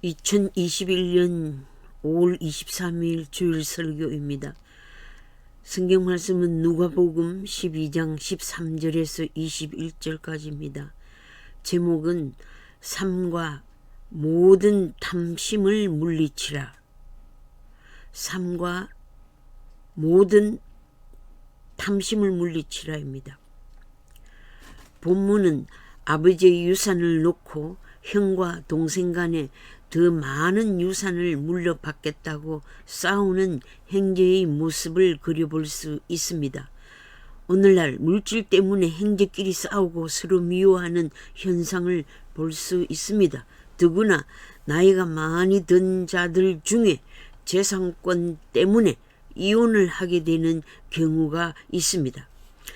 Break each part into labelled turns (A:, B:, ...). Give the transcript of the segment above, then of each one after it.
A: 2021년 5월 23일 주일 설교입니다. 성경 말씀은 누가복음 12장 13절에서 21절까지입니다. 제목은 삶과 모든 탐심을 물리치라. 삶과 모든 탐심을 물리치라입니다. 본문은 아버지의 유산을 놓고 형과 동생 간에 더 많은 유산을 물려받겠다고 싸우는 형제의 모습을 그려볼 수 있습니다. 오늘날 물질 때문에 형제끼리 싸우고 서로 미워하는 현상을 볼 수 있습니다. 더구나 나이가 많이 든 자들 중에 재산권 때문에 이혼을 하게 되는 경우가 있습니다.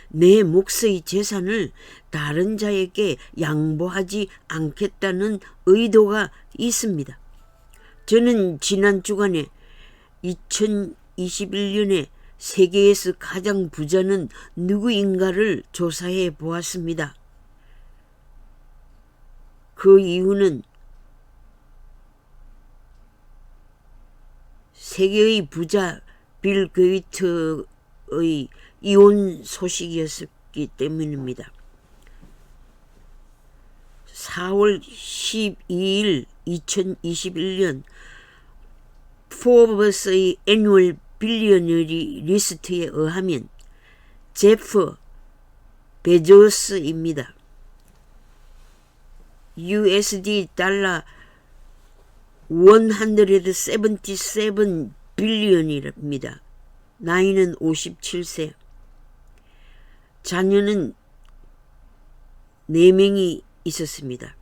A: 내 몫의 재산을 다른 자에게 양보하지 않겠다는 의도가 있습니다. 저는 지난 주간에 2021년에 세계에서 가장 부자는 누구인가를 조사해 보았습니다. 그 이유는 세계의 부자 빌 게이츠의 이혼 소식이었기 때문입니다. 4월 12일 2021년 포브스의 애뉴얼 빌리어너리 리스트에 의하면 제프 베조스입니다. USD 달러 177 빌리언입니다. 나이는 57세. 자녀는 4명이 있었습니다.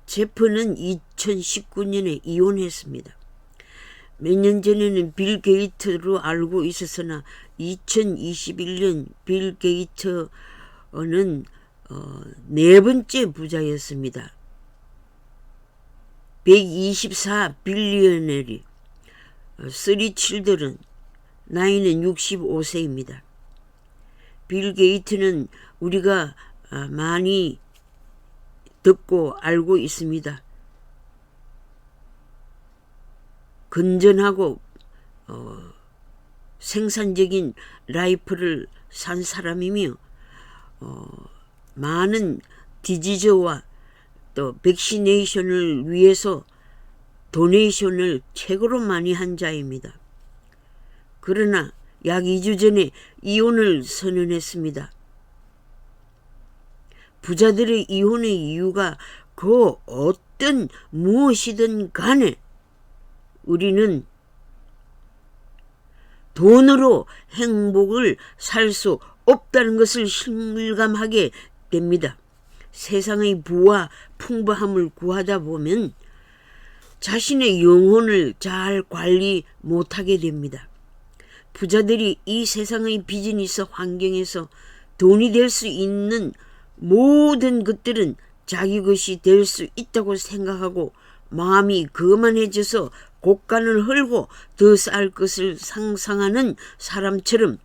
A: 제프는 2019년에 이혼했습니다. 몇 년 전에는 빌 게이츠로 알고 있었으나 2021년 빌 게이츠는 4번째 부자였습니다. 124 빌리언ер이 3 칠들은 나이는 65세입니다. 빌 게이츠는 우리가 많이 듣고 알고 있습니다. 건전하고 생산적인 라이프를 산 사람이며 많은 디지즈와 또 백시네이션을 위해서 도네이션을 최고로 많이 한 자입니다. 그러나 약 2주 전에 이혼을 선언했습니다. 부자들의 이혼의 이유가 그 어떤 무엇이든 간에 우리는 돈으로 행복을 살 수 없다는 것을 실감하게 됩니다. 세상의 부와 풍부함을 구하다 보면 자신의 영혼을 잘 관리 못하게 됩니다. 부자들이 이 세상의 비즈니스 환경에서 돈이 될 수 있는 모든 것들은 자기 것이 될 수 있다고 생각하고 마음이 거만해져서 곡간을 헐고 더 쌀 것을 상상하는 사람처럼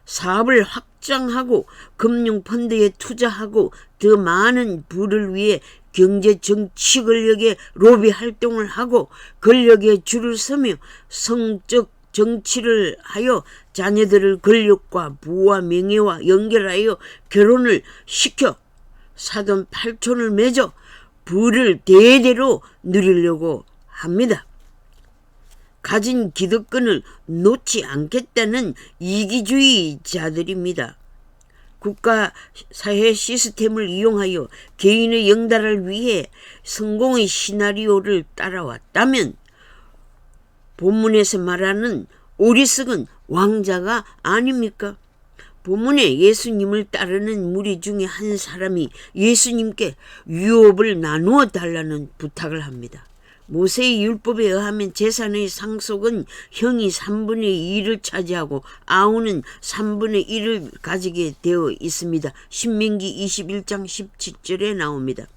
A: 사업을 확장하고 금융펀드에 투자하고 더 많은 부를 위해 경제 정치 권력에 로비 활동을 하고 권력에 줄을 서며 성적 정치를 하여 자녀들을 권력과 부와 명예와 연결하여 결혼을 시켜 사돈 팔촌을 맺어 부를 대대로 누리려고 합니다. 가진 기득권을 놓지 않겠다는 이기주의자들입니다. 국가 사회 시스템을 이용하여 개인의 영달을 위해 성공의 시나리오를 따라왔다면 본문에서 말하는 오리석은 왕자가 아닙니까? 본문에 예수님을 따르는 무리 중에 한 사람이 예수님께 유업을 나누어 달라는 부탁을 합니다. 모세의 율법에 의하면 재산의 상속은 형이 3분의 2를 차지하고 아우는 3분의 1을 가지게 되어 있습니다. 신명기 21장 17절에 나옵니다.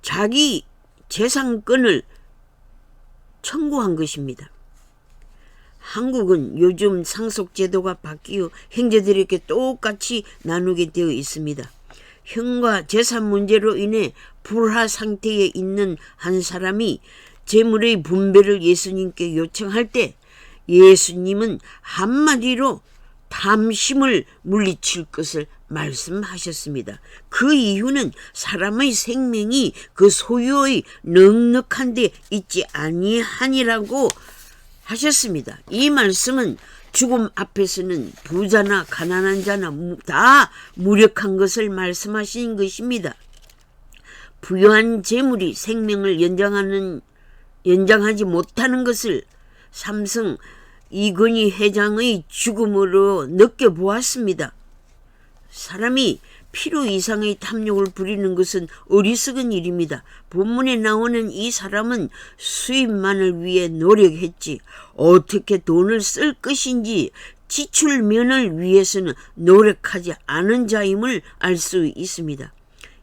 A: 자기 재산권을 청구한 것입니다. 한국은 요즘 상속제도가 바뀌어 형제들에게 똑같이 나누게 되어 있습니다. 형과 재산 문제로 인해 불화 상태에 있는 한 사람이 재물의 분배를 예수님께 요청할 때 예수님은 한마디로 탐심을 물리칠 것을 말씀하셨습니다. 그 이유는 사람의 생명이 그 소유의 넉넉한 데 있지 아니하니라고 하셨습니다. 이 말씀은 죽음 앞에서는 부자나 가난한 자나 다 무력한 것을 말씀하신 것입니다. 부유한 재물이 생명을 연장하지 못하는 것을 삼성 이건희 회장의 죽음으로 느껴보았습니다. 사람이 필요 이상의 탐욕을 부리는 것은 어리석은 일입니다. 본문에 나오는 이 사람은 수입만을 위해 노력했지 어떻게 돈을 쓸 것인지 지출면을 위해서는 노력하지 않은 자임을 알 수 있습니다.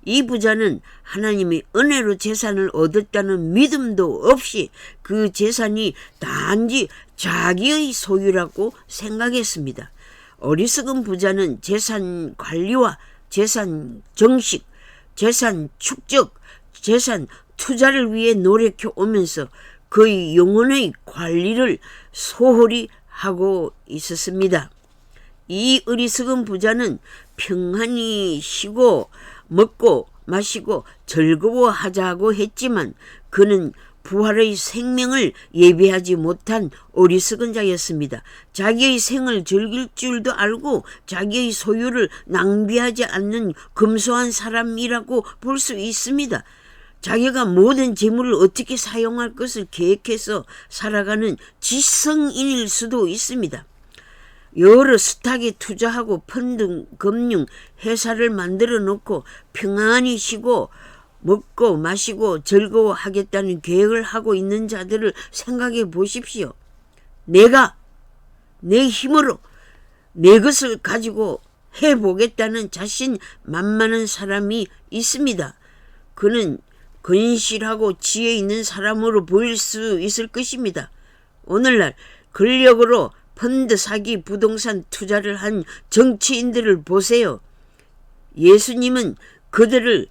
A: 이 부자는 하나님의 은혜로 재산을 얻었다는 믿음도 없이 그 재산이 단지 자기의 소유라고 생각했습니다. 어리석은 부자는 재산 관리와 재산 정식, 재산 축적, 재산 투자를 위해 노력해 오면서 그의 영혼의 관리를 소홀히 하고 있었습니다. 이 어리석은 부자는 평안히 쉬고 먹고 마시고 즐거워하자고 했지만 그는 부활의 생명을 예비하지 못한 어리석은 자였습니다. 자기의 생을 즐길 줄도 알고 자기의 소유를 낭비하지 않는 검소한 사람이라고 볼 수 있습니다. 자기가 모든 재물을 어떻게 사용할 것을 계획해서 살아가는 지성인일 수도 있습니다. 여러 스탁에 투자하고 펀드, 금융, 회사를 만들어 놓고 평안히 쉬고 먹고 마시고 즐거워하겠다는 계획을 하고 있는 자들을 생각해 보십시오. 내가 내 힘으로 내 것을 가지고 해보겠다는 자신만만한 사람이 있습니다. 그는 건실하고 지혜 있는 사람으로 보일 수 있을 것입니다. 오늘날 권력으로 펀드 사기 부동산 투자를 한 정치인들을 보세요. 예수님은 그들을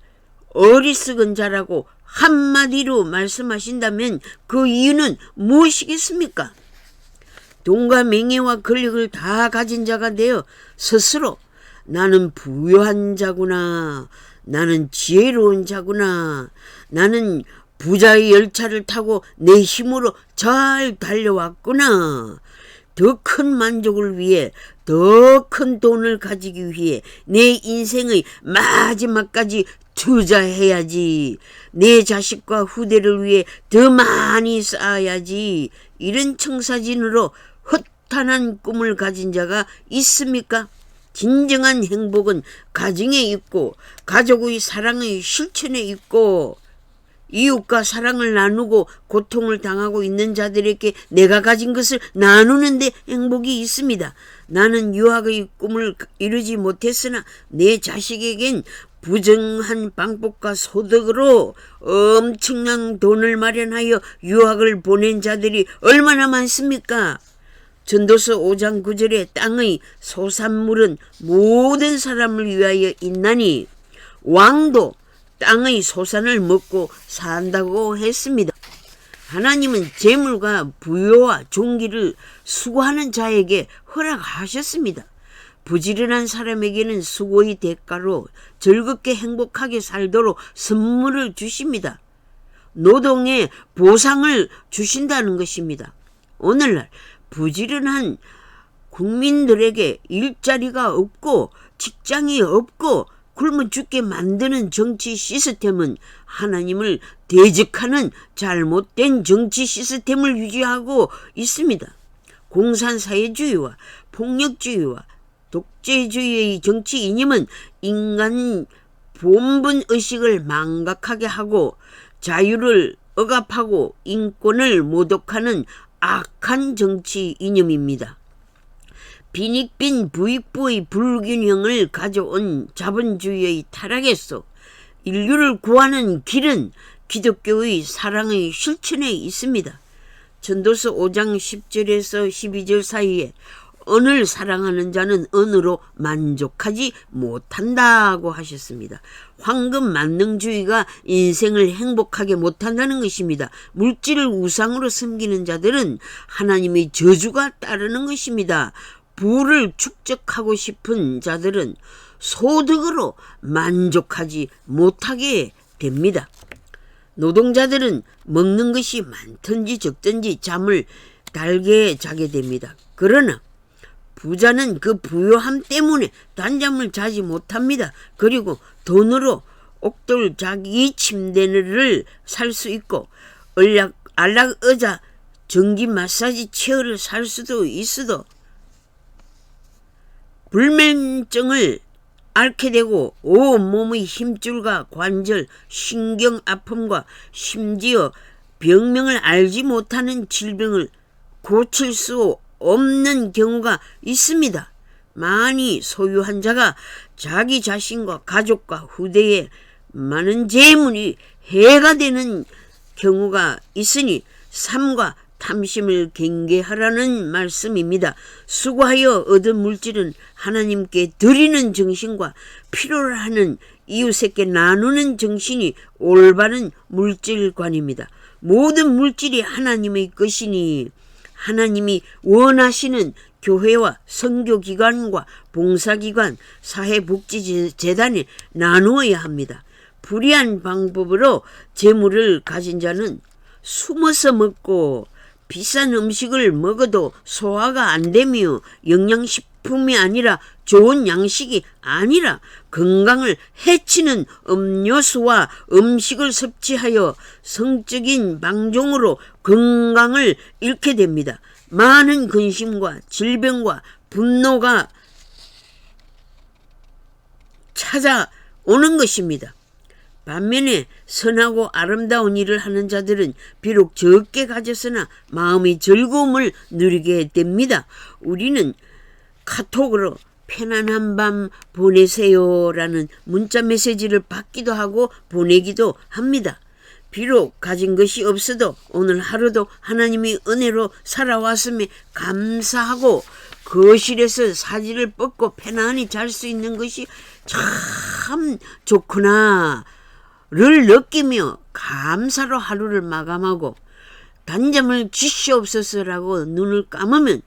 A: 어리석은 자라고 한마디로 말씀하신다면 그 이유는 무엇이겠습니까? 돈과 명예와 권력을 다 가진 자가 되어 스스로 나는 부유한 자구나, 나는 지혜로운 자구나, 나는 부자의 열차를 타고 내 힘으로 잘 달려왔구나, 더 큰 만족을 위해 더 큰 돈을 가지기 위해 내 인생의 마지막까지 투자해야지, 내 자식과 후대를 위해 더 많이 쌓아야지, 이런 청사진으로 허탄한 꿈을 가진 자가 있습니까? 진정한 행복은 가정에 있고 가족의 사랑의 실천에 있고 이웃과 사랑을 나누고 고통을 당하고 있는 자들에게 내가 가진 것을 나누는 데 행복이 있습니다. 나는 유학의 꿈을 이루지 못했으나 내 자식에겐 부정한 방법과 소득으로 엄청난 돈을 마련하여 유학을 보낸 자들이 얼마나 많습니까? 전도서 5장 9절에 땅의 소산물은 모든 사람을 위하여 있나니 왕도 땅의 소산을 먹고 산다고 했습니다. 하나님은 재물과 부요와 종기를 수고하는 자에게 허락하셨습니다. 부지런한 사람에게는 수고의 대가로 즐겁게 행복하게 살도록 선물을 주십니다. 노동의 보상을 주신다는 것입니다. 오늘날 부지런한 국민들에게 일자리가 없고 직장이 없고 굶어 죽게 만드는 정치 시스템은 하나님을 대적하는 잘못된 정치 시스템을 유지하고 있습니다. 공산사회주의와 폭력주의와 독재주의의 정치 이념은 인간 본분의식을 망각하게 하고 자유를 억압하고 인권을 모독하는 악한 정치 이념입니다. 빈익빈 부익부의 불균형을 가져온 자본주의의 타락에서 인류를 구하는 길은 기독교의 사랑의 실천에 있습니다. 전도서 5장 10절에서 12절 사이에 언을 사랑하는 자는 언으로 만족하지 못한다고 하셨습니다. 황금 만능주의가 인생을 행복하게 못한다는 것입니다. 물질을 우상으로 섬기는 자들은 하나님의 저주가 따르는 것입니다. 부를 축적하고 싶은 자들은 소득으로 만족하지 못하게 됩니다. 노동자들은 먹는 것이 많든지 적든지 잠을 달게 자게 됩니다. 그러나 부자는 그 부요함 때문에 단잠을 자지 못합니다. 그리고 돈으로 옥돌 자기 침대를 살 수 있고 안락 의자, 전기 마사지 체어를 살 수도 있어도 불면증을 앓게 되고 온몸의 힘줄과 관절, 신경 아픔과 심지어 병명을 알지 못하는 질병을 고칠 수 없는 경우가 있습니다. 많이 소유한 자가 자기 자신과 가족과 후대에 많은 재물이 해가 되는 경우가 있으니 삶과 탐심을 경계하라는 말씀입니다. 수고하여 얻은 물질은 하나님께 드리는 정신과 필요로 하는 이웃에게 나누는 정신이 올바른 물질관입니다. 모든 물질이 하나님의 것이니 하나님이 원하시는 교회와 선교기관과 봉사기관, 사회복지재단에 나누어야 합니다. 불의한 방법으로 재물을 가진 자는 숨어서 먹고 비싼 음식을 먹어도 소화가 안 되며 영양식품이 아니라 좋은 양식이 아니라 건강을 해치는 음료수와 음식을 섭취하여 성적인 방종으로 건강을 잃게 됩니다. 많은 근심과 질병과 분노가 찾아오는 것입니다. 반면에 선하고 아름다운 일을 하는 자들은 비록 적게 가졌으나 마음의 즐거움을 누리게 됩니다. 우리는 카톡으로 편안한 밤 보내세요라는 문자 메시지를 받기도 하고 보내기도 합니다. 비록 가진 것이 없어도 오늘 하루도 하나님의 은혜로 살아왔음에 감사하고 거실에서 사지를 뻗고 편안히 잘 수 있는 것이 참 좋구나 를 느끼며 감사로 하루를 마감하고 단잠을 주시옵소서라고 눈을 감으면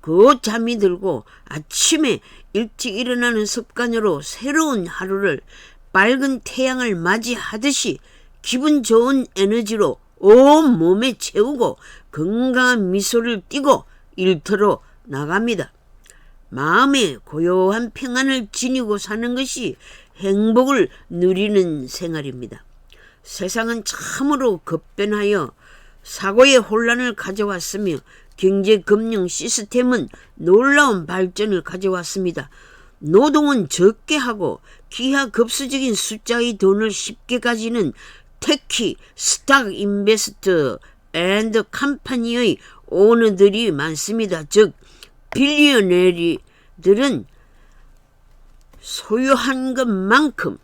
A: 곧 잠이 들고 아침에 일찍 일어나는 습관으로 새로운 하루를 밝은 태양을 맞이하듯이 기분 좋은 에너지로 온 몸에 채우고 건강한 미소를 띠고 일터로 나갑니다. 마음에 고요한 평안을 지니고 사는 것이 행복을 누리는 생활입니다. 세상은 참으로 급변하여 사고의 혼란을 가져왔으며 경제금융 시스템은 놀라운 발전을 가져왔습니다. 노동은 적게 하고 기하급수적인 숫자의 돈을 쉽게 가지는 특히 스탁 인베스트 앤드 컴퍼니의 오너들이 많습니다. 즉 빌리어네리들은 소유한 것만큼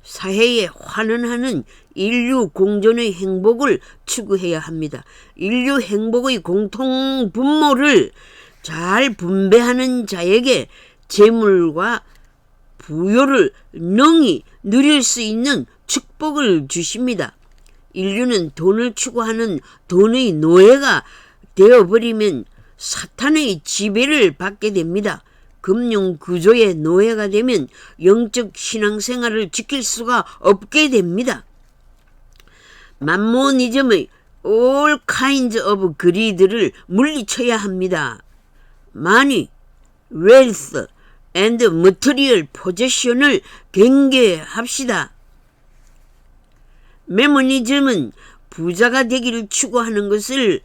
A: 사회에 환원하는 인류 공존의 행복을 추구해야 합니다. 인류 행복의 공통 분모를 잘 분배하는 자에게 재물과 부요를 능히 누릴 수 있는 축복을 주십니다. 인류는 돈을 추구하는 돈의 노예가 되어버리면 사탄의 지배를 받게 됩니다. 금융 구조의 노예가 되면 영적 신앙생활을 지킬 수가 없게 됩니다. 만모니즘의 all kinds of greed를 물리쳐야 합니다. money, wealth and material possession을 경계합시다. 메모니즘은 부자가 되기를 추구하는 것을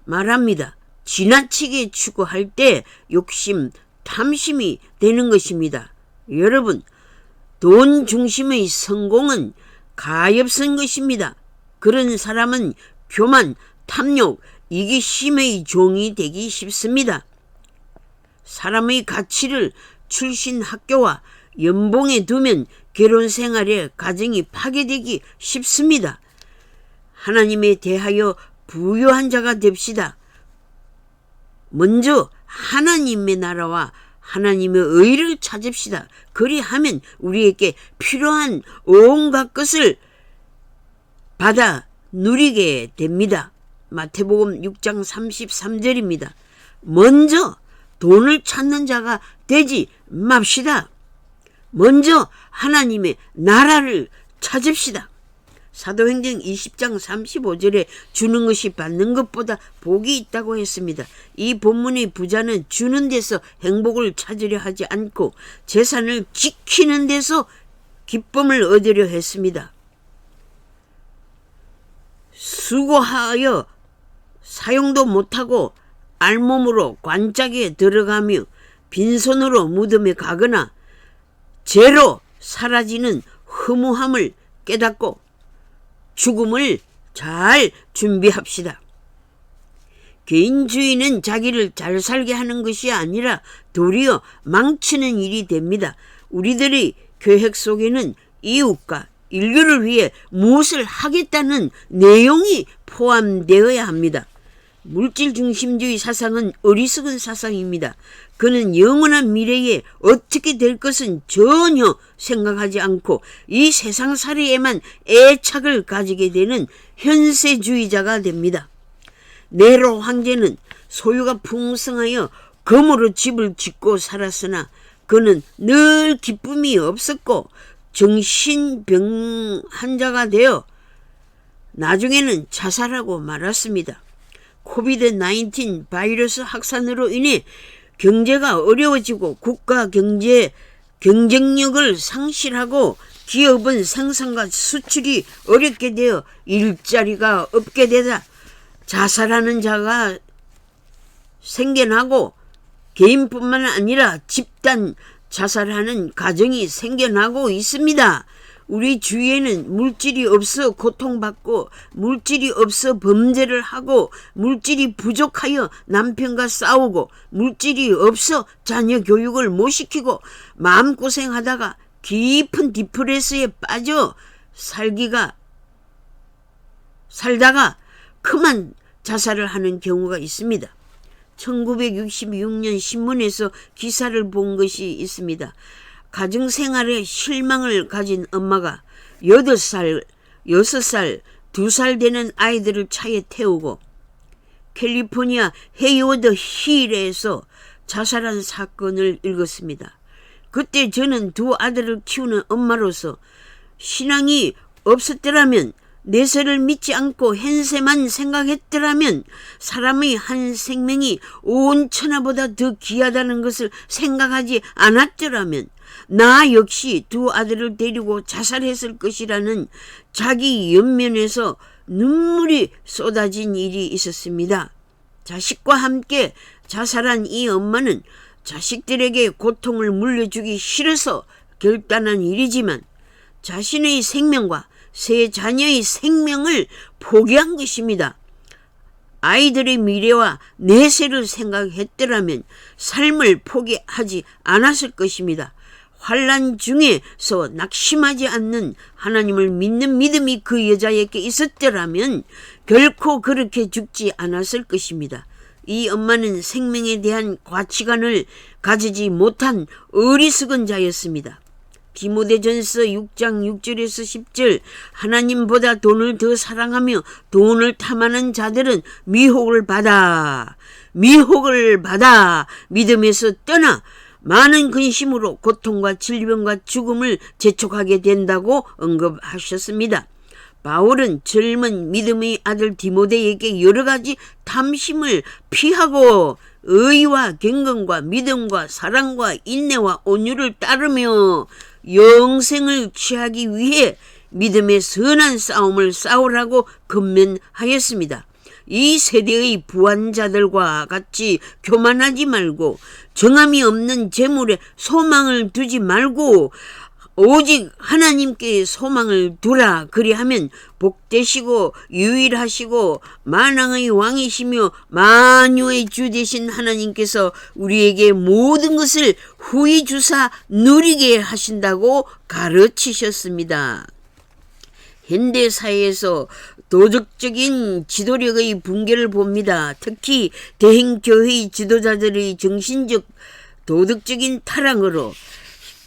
A: 말합니다. 지나치게 추구할 때 욕심, 탐심이 되는 것입니다. 여러분, 돈 중심의 성공은 가엾은 것입니다. 그런 사람은 교만, 탐욕, 이기심의 종이 되기 쉽습니다. 사람의 가치를 출신 학교와 연봉에 두면 결혼 생활에 가정이 파괴되기 쉽습니다. 하나님에 대하여 부유한 자가 됩시다. 먼저 하나님의 나라와 하나님의 의를 찾읍시다. 그리하면 우리에게 필요한 온갖 것을 받아 누리게 됩니다. 마태복음 6장 33절입니다. 먼저 돈을 찾는 자가 되지 맙시다. 먼저 하나님의 나라를 찾읍시다. 사도행전 20장 35절에 주는 것이 받는 것보다 복이 있다고 했습니다. 이 본문의 부자는 주는 데서 행복을 찾으려 하지 않고 재산을 지키는 데서 기쁨을 얻으려 했습니다. 수고하여 사용도 못하고 알몸으로 관짝에 들어가며 빈손으로 무덤에 가거나 죄로 사라지는 허무함을 깨닫고 죽음을 잘 준비합시다. 개인주의는 자기를 잘 살게 하는 것이 아니라 도리어 망치는 일이 됩니다. 우리들의 계획 속에는 이웃과 인류를 위해 무엇을 하겠다는 내용이 포함되어야 합니다. 물질 중심주의 사상은 어리석은 사상입니다. 그는 영원한 미래에 어떻게 될 것은 전혀 생각하지 않고 이 세상살이에만 애착을 가지게 되는 현세주의자가 됩니다. 네로 황제는 소유가 풍성하여 금으로 집을 짓고 살았으나 그는 늘 기쁨이 없었고 정신병 환자가 되어 나중에는 자살하고 말았습니다. 코비드-19 바이러스 확산으로 인해 경제가 어려워지고 국가 경제 경쟁력을 상실하고 기업은 생산과 수출이 어렵게 되어 일자리가 없게 되다 자살하는 자가 생겨나고 개인뿐만 아니라 집단 자살하는 가정이 생겨나고 있습니다. 우리 주위에는 물질이 없어 고통받고 물질이 없어 범죄를 하고 물질이 부족하여 남편과 싸우고 물질이 없어 자녀 교육을 못 시키고 마음고생하다가 깊은 디프레스에 빠져 살다가 그만 자살을 하는 경우가 있습니다. 1966년 신문에서 기사를 본 것이 있습니다. 가정생활에 실망을 가진 엄마가 8살, 6살, 2살 되는 아이들을 차에 태우고 캘리포니아 헤이워드 힐에서 자살한 사건을 읽었습니다. 그때 저는 2 아들을 키우는 엄마로서 신앙이 없었더라면 내세를 믿지 않고 현세만 생각했더라면 사람의 한 생명이 온 천하보다 더 귀하다는 것을 생각하지 않았더라면 나 역시 2 아들을 데리고 자살했을 것이라는 자기 연면에서 눈물이 쏟아진 일이 있었습니다. 자식과 함께 자살한 이 엄마는 자식들에게 고통을 물려주기 싫어서 결단한 일이지만 자신의 생명과 세 자녀의 생명을 포기한 것입니다. 아이들의 미래와 내세를 생각했더라면 삶을 포기하지 않았을 것입니다. 환난 중에서 낙심하지 않는 하나님을 믿는 믿음이 그 여자에게 있었더라면 결코 그렇게 죽지 않았을 것입니다. 이 엄마는 생명에 대한 가치관을 가지지 못한 어리석은 자였습니다. 디모데전서 6장 6절에서 10절 하나님보다 돈을 더 사랑하며 돈을 탐하는 자들은 미혹을 받아 믿음에서 떠나 많은 근심으로 고통과 질병과 죽음을 재촉하게 된다고 언급하셨습니다. 바울은 젊은 믿음의 아들 디모데에게 여러 가지 탐심을 피하고 의와 경건과 믿음과 사랑과 인내와 온유를 따르며 영생을 취하기 위해 믿음의 선한 싸움을 싸우라고 권면하였습니다. 이 세대의 부한자들과 같이 교만하지 말고 정함이 없는 재물에 소망을 두지 말고 오직 하나님께 소망을 두라. 그리하면 복되시고 유일하시고 만왕의 왕이시며 만유의 주 되신 하나님께서 우리에게 모든 것을 후히 주사 누리게 하신다고 가르치셨습니다. 현대사회에서 도덕적인 지도력의 붕괴를 봅니다. 특히 대행교회의 지도자들의 정신적 도덕적인 타락으로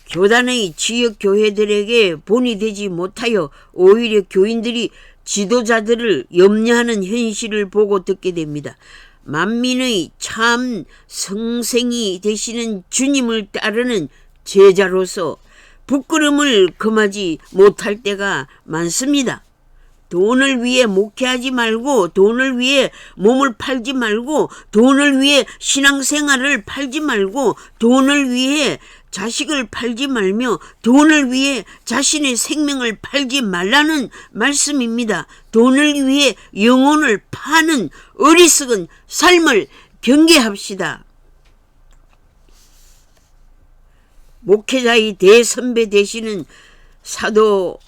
A: 교단의 지역 교회들에게 본이 되지 못하여 오히려 교인들이 지도자들을 염려하는 현실을 보고 듣게 됩니다. 만민의 참 성생이 되시는 주님을 따르는 제자로서 부끄러움을 금하지 못할 때가 많습니다. 돈을 위해 목회하지 말고, 돈을 위해 몸을 팔지 말고, 돈을 위해 신앙생활을 팔지 말고, 돈을 위해 자식을 팔지 말며, 돈을 위해 자신의 생명을 팔지 말라는 말씀입니다. 돈을 위해 영혼을 파는 어리석은 삶을 경계합시다. 목회자의 대선배 되시는 사도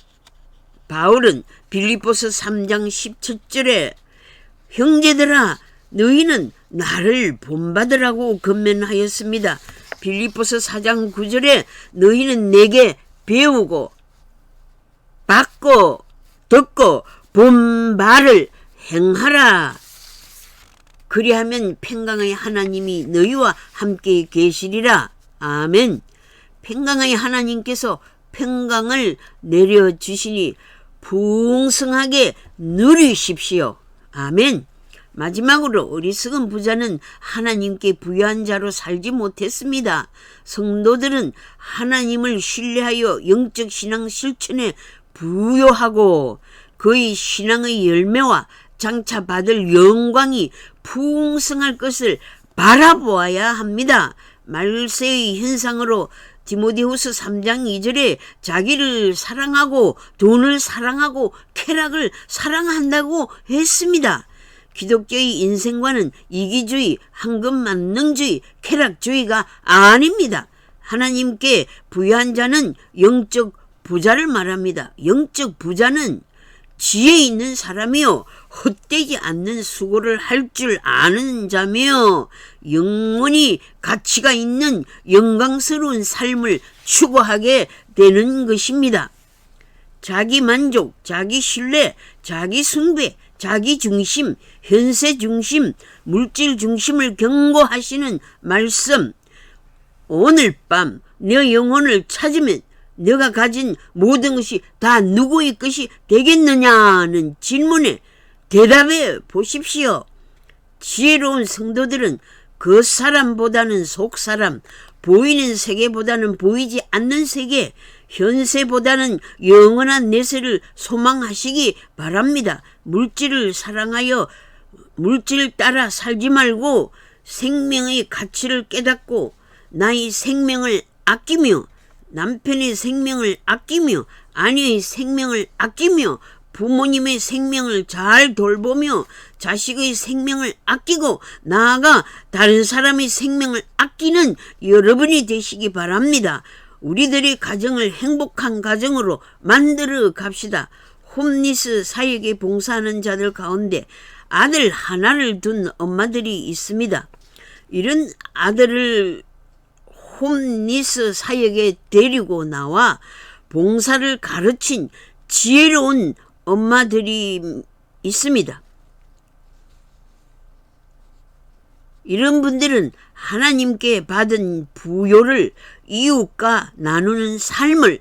A: 바울은 빌립보서 3장 17절에 형제들아 너희는 나를 본받으라고 권면하였습니다. 빌립보서 4장 9절에 너희는 내게 배우고 받고 듣고 본 말을 행하라. 그리하면 평강의 하나님이 너희와 함께 계시리라. 아멘. 평강의 하나님께서 평강을 내려주시니 풍성하게 누리십시오. 아멘. 마지막으로 어리석은 부자는 하나님께 부유한 자로 살지 못했습니다. 성도들은 하나님을 신뢰하여 영적 신앙 실천에 부요하고 그의 신앙의 열매와 장차 받을 영광이 풍성할 것을 바라보아야 합니다. 말세의 현상으로 디모데후서 3장 2절에 자기를 사랑하고 돈을 사랑하고 쾌락을 사랑한다고 했습니다. 기독교의 인생관은 이기주의, 황금만능주의, 쾌락주의가 아닙니다. 하나님께 부유한 자는 영적 부자를 말합니다. 영적 부자는 지혜 있는 사람이요 헛되지 않는 수고를 할 줄 아는 자며 영원히 가치가 있는 영광스러운 삶을 추구하게 되는 것입니다. 자기 만족, 자기 신뢰, 자기 숭배, 자기 중심, 현세 중심, 물질 중심을 경고하시는 말씀. 오늘 밤 내 영혼을 찾으면 너가 가진 모든 것이 다 누구의 것이 되겠느냐는 질문에 대답해 보십시오. 지혜로운 성도들은 그 사람보다는 속 사람, 보이는 세계보다는 보이지 않는 세계, 현세보다는 영원한 내세를 소망하시기 바랍니다. 물질을 사랑하여 물질 따라 살지 말고 생명의 가치를 깨닫고 나의 생명을 아끼며 남편의 생명을 아끼며 아내의 생명을 아끼며 부모님의 생명을 잘 돌보며 자식의 생명을 아끼고 나아가 다른 사람의 생명을 아끼는 여러분이 되시기 바랍니다. 우리들의 가정을 행복한 가정으로 만들어 갑시다. 홈리스 사역에 봉사하는 자들 가운데 아들 하나를 둔 엄마들이 있습니다. 이런 아들을 홈리스 사역에 데리고 나와 봉사를 가르친 지혜로운 엄마들이 있습니다. 이런 분들은 하나님께 받은 부요를 이웃과 나누는 삶을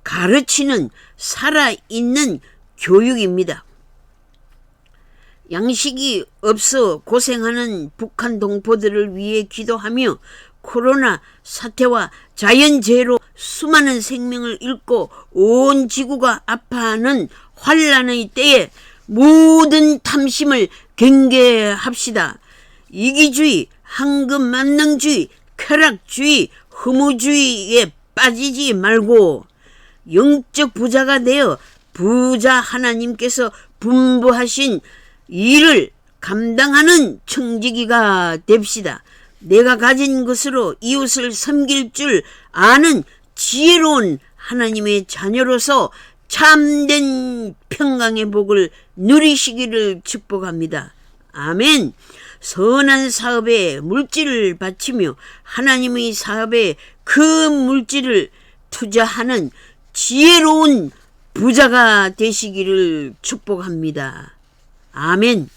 A: 가르치는 살아있는 교육입니다. 양식이 없어 고생하는 북한 동포들을 위해 기도하며 코로나 사태와 자연재해로 수많은 생명을 잃고 온 지구가 아파하는 환란의 때에 모든 탐심을 경계합시다. 이기주의, 황금만능주의, 쾌락주의, 허무주의에 빠지지 말고 영적 부자가 되어 부자 하나님께서 분부하신 일을 감당하는 청지기가 됩시다. 내가 가진 것으로 이웃을 섬길 줄 아는 지혜로운 하나님의 자녀로서 참된 평강의 복을 누리시기를 축복합니다. 아멘. 선한 사업에 물질을 바치며 하나님의 사업에 그 물질을 투자하는 지혜로운 부자가 되시기를 축복합니다. 아멘.